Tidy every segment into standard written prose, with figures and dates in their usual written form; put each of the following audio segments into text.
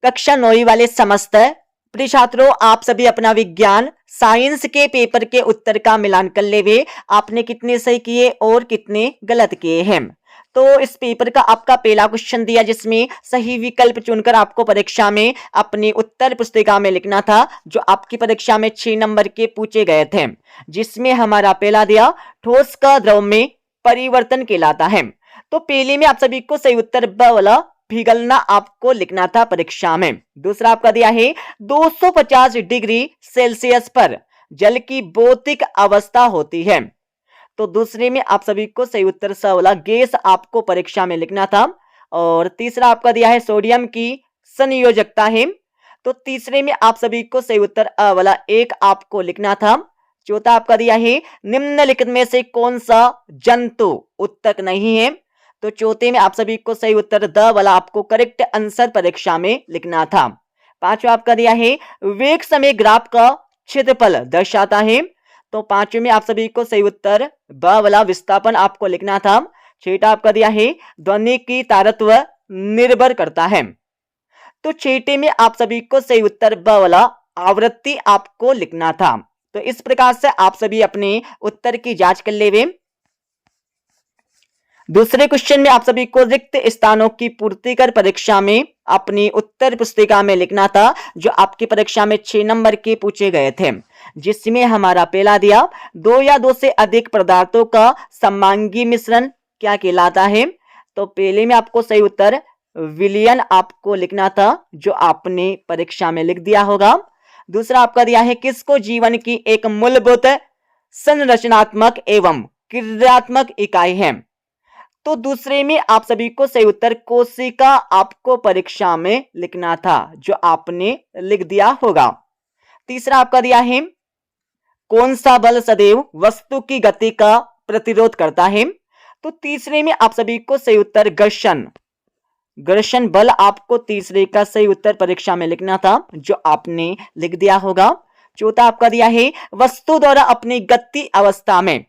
कक्षा 9 वाले समस्त प्रिय छात्रों, आप सभी अपना विज्ञान साइंस के पेपर के उत्तर का मिलान कर लेवे। आपने कितने सही किए और कितने गलत किए हैं। तो इस पेपर का आपका पहला क्वेश्चन दिया जिसमें सही विकल्प चुनकर आपको परीक्षा में अपनी उत्तर पुस्तिका में लिखना था, जो आपकी परीक्षा में 6 नंबर के पूछे गए थे। जिसमें हमारा पहला दिया ठोस का द्रव में परिवर्तन कहलाता है। तो पहले में आप सभी को सही उत्तर ब वाला पिघलना आपको लिखना था परीक्षा में। दूसरा आपका दिया है 250 डिग्री सेल्सियस पर जल की भौतिक अवस्था होती है। तो दूसरे में आप सभी को सही उत्तर स वाला गैस आपको परीक्षा में लिखना था। और तीसरा आपका दिया है सोडियम की संयोजकता है। तो तीसरे में आप सभी को सही उत्तर अ वाला 1 आपको लिखना था। चौथा आपका दिया है निम्नलिखित में से कौन सा जंतु उत्तक नहीं है। तो चौथे में आप सभी को सही उत्तर द वाला आपको करेक्ट आंसर परीक्षा में लिखना था। पांचवा आपका दिया है वेग समय ग्राफ का क्षेत्रफल दर्शाता है। तो पांचवें में आप सभी को सही उत्तर ब वाला विस्थापन आपको लिखना था। छठा आपका दिया है ध्वनि की तारत्व निर्भर करता है। तो छठे में आप सभी को सही उत्तर ब वाला आवृत्ति आपको लिखना था। तो इस प्रकार से आप सभी अपने उत्तर की जांच कर लेवे। दूसरे क्वेश्चन में आप सभी को रिक्त स्थानों की पूर्ति कर परीक्षा में अपनी उत्तर पुस्तिका में लिखना था, जो आपकी परीक्षा में 6 नंबर के पूछे गए थे। जिसमें हमारा पहला दिया 2 या 2 से अधिक पदार्थों का समांगी मिश्रण क्या कहलाता है। तो पहले में आपको सही उत्तर विलयन आपको लिखना था, जो आपने परीक्षा में लिख दिया होगा। दूसरा आपका दिया है किसको जीवन की एक मूलभूत संरचनात्मक एवं क्रियात्मक इकाई है। तो दूसरे में आप सभी को सही उत्तर कोशिका आपको परीक्षा में लिखना था, जो आपने लिख दिया होगा। तीसरा आपका दिया है कौन सा बल सदैव वस्तु की गति का प्रतिरोध करता है। तो तीसरे में आप सभी को सही उत्तर घर्षण बल आपको तीसरे का सही उत्तर परीक्षा में लिखना था, जो आपने लिख दिया होगा। चौथा आपका दिया है वस्तु द्वारा अपनी गति अवस्था में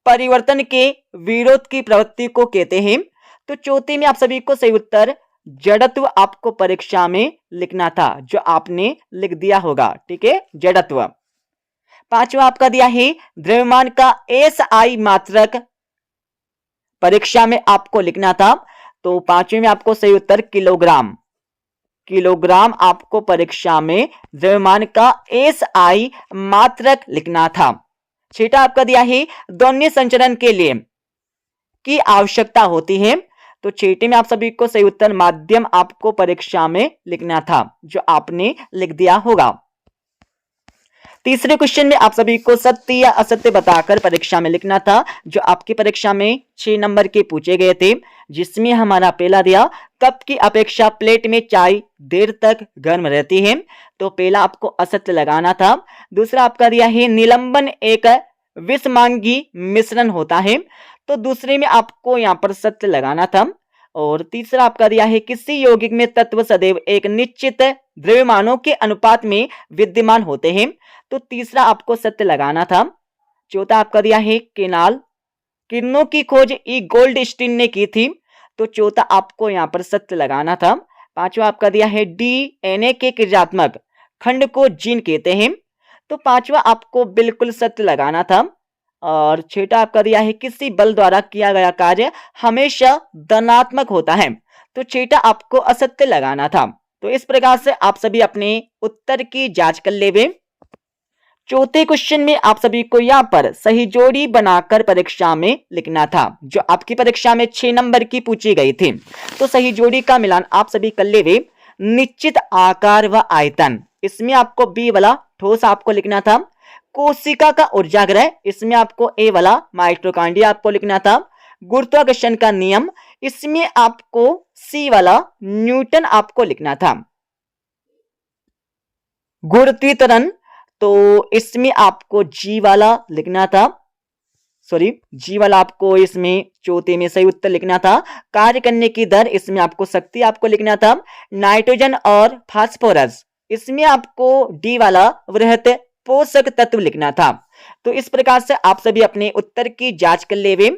परिवर्तन के विरोध की प्रवृत्ति को कहते हैं। तो चौथे में आप सभी को सही उत्तर जड़त्व आपको परीक्षा में लिखना था, जो आपने लिख दिया होगा। ठीक है, जड़त्व। पांचवा आपका दिया है द्रव्यमान का एसआई मात्रक परीक्षा में आपको लिखना था। तो पांचवे में आपको सही उत्तर किलोग्राम आपको परीक्षा में द्रव्यमान का एसआई मात्रक लिखना था। छठा आपका दिया है ध्वनि संचरण के लिए की आवश्यकता होती है। तो छठे में आप सभी को सही उत्तर माध्यम आपको परीक्षा में लिखना था, जो आपने लिख दिया होगा। तीसरे क्वेश्चन में आप सभी को सत्य या असत्य बताकर परीक्षा में लिखना था, जो आपकी परीक्षा में 6 नंबर के पूछे गए थे। जिसमें हमारा पहला दिया कप की अपेक्षा प्लेट में चाय देर तक गर्म रहती है। तो पहला आपको असत्य लगाना था। दूसरा आपका दिया है निलंबन एक विषमांगी मिश्रण होता है। तो दूसरे में आपको यहां पर सत्य लगाना था। और तीसरा आपका दिया है किसी यौगिक में तत्व सदैव एक निश्चित द्रव्यमानों के अनुपात में विद्यमान होते हैं। तो तीसरा आपको सत्य लगाना था। चौथा आपका दिया है किरणों की खोज ई गोल्डस्टीन ने की थी। तो चौथा आपको यहां पर सत्य लगाना था। पांचवा आपका दिया है डीएनए के क्रियात्मक खंड को जीन कहते हैं। तो पांचवा आपको बिल्कुल सत्य लगाना था। और छठा आपका दिया है किसी बल द्वारा किया गया कार्य हमेशा धनात्मक होता है। तो छठा आपको असत्य लगाना था। तो इस प्रकार से आप सभी अपने उत्तर की जांच कर लेवे। चौथे क्वेश्चन में आप सभी को यहां पर सही जोड़ी बनाकर परीक्षा में लिखना था, जो आपकी परीक्षा में 6 नंबर की पूछी गई थी। तो सही जोड़ी का मिलान आप सभी कर लेवे। निश्चित आकार व आयतन, इसमें आपको बी वाला ठोस आपको लिखना था। कोशिका का ऊर्जाग्रह, इसमें आपको ए वाला माइटोकॉन्ड्रिया आपको लिखना था। गुरुत्वाकर्षण का नियम, इसमें आपको सी वाला न्यूटन आपको लिखना था। गुरुत्वीकरण, तो इसमें आपको जी वाला लिखना था। जी वाला आपको इसमें चौथे में सही उत्तर लिखना था। कार्य करने की दर, इसमें आपको शक्ति आपको लिखना था। नाइट्रोजन और फास्फोरस, इसमें आपको डी वाला वृहत पोषक तत्व लिखना था। तो इस प्रकार से आप सभी अपने उत्तर की जांच कर लेवे।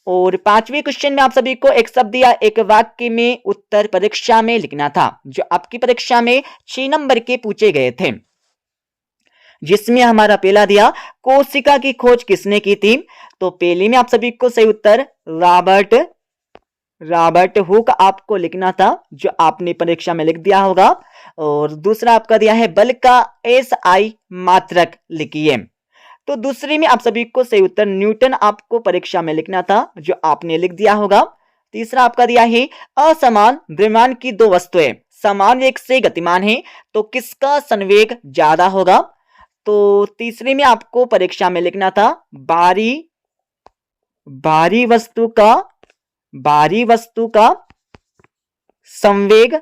और पांचवें क्वेश्चन में आप सभी को एक शब्द या एक वाक्य में उत्तर परीक्षा में लिखना था, जो आपकी परीक्षा में 6 नंबर के पूछे गए थे, जिसमें हमारा पहला दिया कोशिका की खोज किसने की थी। तो पहले में आप सभी को सही उत्तर रॉबर्ट हुक आपको लिखना था, जो आपने परीक्षा में लिख दिया होगा। और दूसरा आपका दिया है बल का SI मात्रक लिखिए। तो दूसरे में आप सभी को सही उत्तर न्यूटन आपको परीक्षा में लिखना था, जो आपने लिख दिया होगा। तीसरा आपका दिया है असमान द्रव्यमान की दो वस्तुएं समान वेग से गतिमान है, तो किसका संवेग ज्यादा होगा। तो तीसरे में आपको परीक्षा में लिखना था भारी वस्तु का संवेग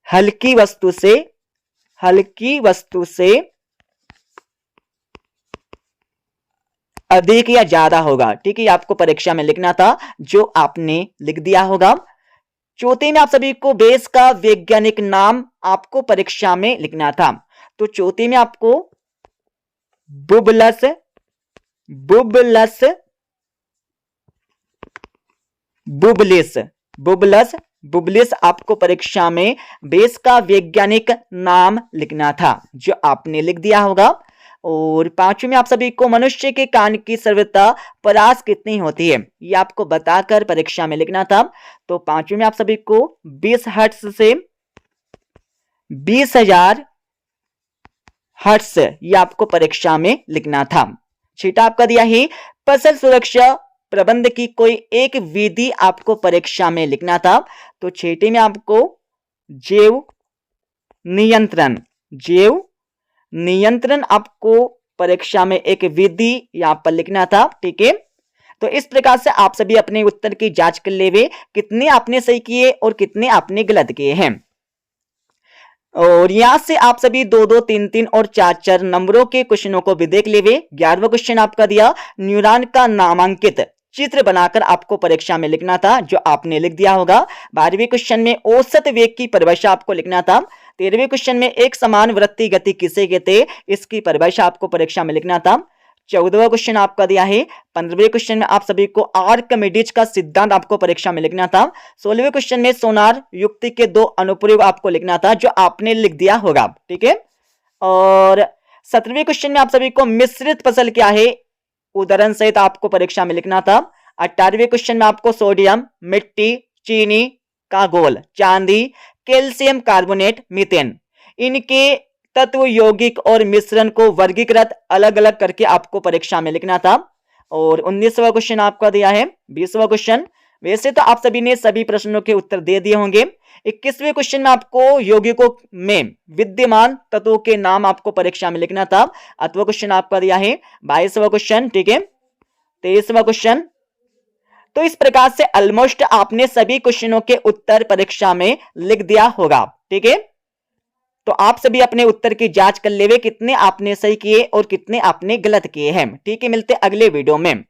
हल्की वस्तु से अधिक या ज्यादा होगा। ठीक है, आपको परीक्षा में लिखना था, जो आपने लिख दिया होगा। चौथे में आप सभी को बेस का वैज्ञानिक नाम आपको परीक्षा में लिखना था। तो चौथे में आपको बुबलिस आपको परीक्षा में बेस का वैज्ञानिक नाम लिखना था, जो आपने लिख दिया होगा। और पांचवें में आप सभी को मनुष्य के कान की सर्वथा परास कितनी होती है, ये आपको बताकर परीक्षा में लिखना था। तो पांचवें में आप सभी को 20 हर्ट्ज से 20,000 हर्ट्ज, ये आपको परीक्षा में लिखना था। छठा आपका दिया है फसल सुरक्षा प्रबंध की कोई एक विधि आपको परीक्षा में लिखना था। तो छठे में आपको जैव नियंत्रण आपको परीक्षा में एक विधि यहां पर लिखना था। ठीक है, तो इस प्रकार से आप सभी अपने उत्तर की जांच कर लेवे, कितने आपने सही किए और कितने आपने गलत किए हैं। और यहां से आप सभी 2-2, 3-3 और 4-4 नंबरों के क्वेश्चनों को भी देख लेवे। 11वां क्वेश्चन आपका दिया न्यूरॉन का नामांकित चित्र बनाकर आपको परीक्षा में लिखना था, जो आपने लिख दिया होगा। 12वें क्वेश्चन में औसत वेग की परिभाषा आपको लिखना था। 13वें क्वेश्चन में एक समान वृत्तीय गति किसे कहते हैं, इसकी परिभाषा आपको परीक्षा में लिखना था। 14वां क्वेश्चन आपका दिया है। 15वें क्वेश्चन में आप सभी को आर्किमिडीज का सिद्धांत आपको परीक्षा में लिखना था। 16वें क्वेश्चन में सोनार युक्ति के 2 अनुप्रयोग आपको लिखना था, जो आपने लिख दिया होगा। ठीक है, और 17वें क्वेश्चन में आप सभी को मिश्रित फसल क्या है, उदाहरण सहित आपको परीक्षा में लिखना था। 18वें क्वेश्चन में आपको सोडियम, मिट्टी, चीनी का घोल, चांदी, कैल्शियम कार्बोनेट, मीथेन, इनके तत्व यौगिक और मिश्रण को वर्गीकृत अलग अलग करके आपको परीक्षा में लिखना था। और 19वां क्वेश्चन आपका दिया है। 20वां क्वेश्चन, वैसे तो आप सभी ने सभी प्रश्नों के उत्तर दे दिए होंगे। 21वें क्वेश्चन में आपको यौगिकों में विद्यमान तत्वों के नाम आपको परीक्षा में लिखना था। 8वां क्वेश्चन आपका दिया है। 22वां क्वेश्चन, ठीक है, 23वां क्वेश्चन। तो इस प्रकार से ऑलमोस्ट आपने सभी क्वेश्चनों के उत्तर परीक्षा में लिख दिया होगा। ठीक है, तो आप सभी अपने उत्तर की जांच कर लेवे, कितने आपने सही किए और कितने आपने गलत किए हैं। ठीक है, मिलते अगले वीडियो में।